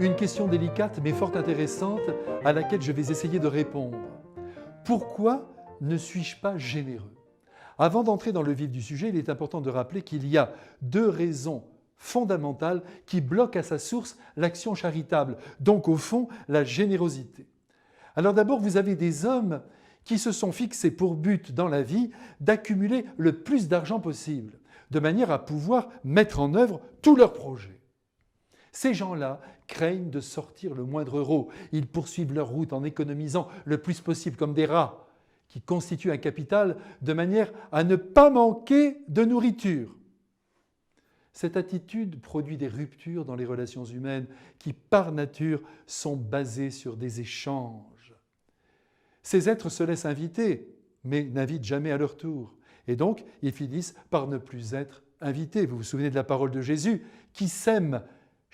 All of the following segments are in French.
Une question délicate mais fort intéressante à laquelle je vais essayer de répondre. Pourquoi ne suis-je pas généreux? Avant d'entrer dans le vif du sujet, il est important de rappeler qu'il y a deux raisons fondamentales qui bloquent à sa source l'action charitable, donc au fond la générosité. Alors d'abord, vous avez des hommes qui se sont fixés pour but dans la vie d'accumuler le plus d'argent possible, de manière à pouvoir mettre en œuvre tous leurs projets. Ces gens-là craignent de sortir le moindre euro. Ils poursuivent leur route en économisant le plus possible comme des rats qui constituent un capital de manière à ne pas manquer de nourriture. Cette attitude produit des ruptures dans les relations humaines qui, par nature, sont basées sur des échanges. Ces êtres se laissent inviter, mais n'invitent jamais à leur tour. Et donc, ils finissent par ne plus être invités. Vous vous souvenez de la parole de Jésus qui sème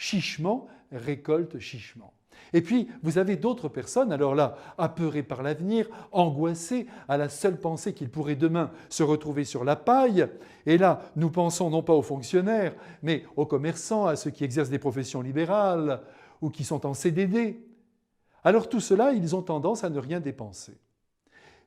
chichement, récolte chichement. Et puis, vous avez d'autres personnes, alors là, apeurées par l'avenir, angoissées à la seule pensée qu'ils pourraient demain se retrouver sur la paille. Et là, nous pensons non pas aux fonctionnaires, mais aux commerçants, à ceux qui exercent des professions libérales ou qui sont en CDD. Alors tout cela, ils ont tendance à ne rien dépenser.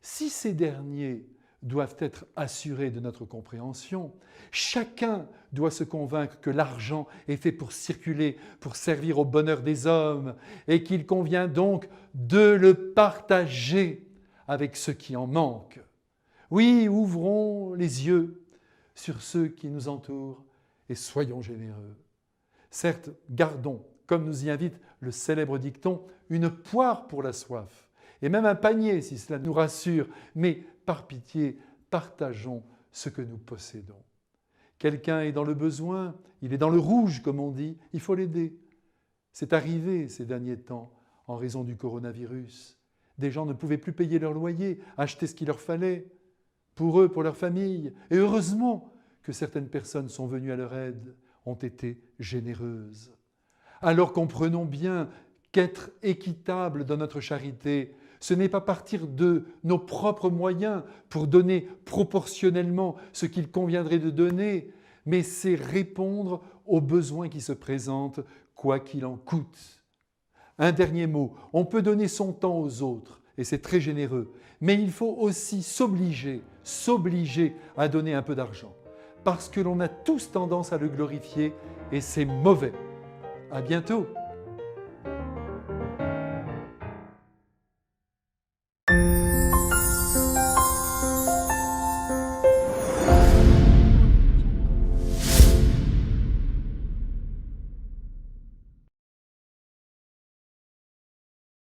Si ces derniers doivent être assurés de notre compréhension, chacun doit se convaincre que l'argent est fait pour circuler, pour servir au bonheur des hommes, et qu'il convient donc de le partager avec ceux qui en manquent. Oui, ouvrons les yeux sur ceux qui nous entourent et soyons généreux. Certes, gardons, comme nous y invite le célèbre dicton, une poire pour la soif, et même un panier si cela nous rassure, mais par pitié, partageons ce que nous possédons. Quelqu'un est dans le besoin, il est dans le rouge comme on dit, il faut l'aider. C'est arrivé ces derniers temps en raison du coronavirus. Des gens ne pouvaient plus payer leur loyer, acheter ce qu'il leur fallait, pour eux, pour leur famille. Et heureusement que certaines personnes sont venues à leur aide, ont été généreuses. Alors comprenons bien qu'être équitable dans notre charité, ce n'est pas partir de nos propres moyens pour donner proportionnellement ce qu'il conviendrait de donner, mais c'est répondre aux besoins qui se présentent, quoi qu'il en coûte. Un dernier mot, on peut donner son temps aux autres, et c'est très généreux, mais il faut aussi s'obliger à donner un peu d'argent, parce que l'on a tous tendance à le glorifier, et c'est mauvais. À bientôt.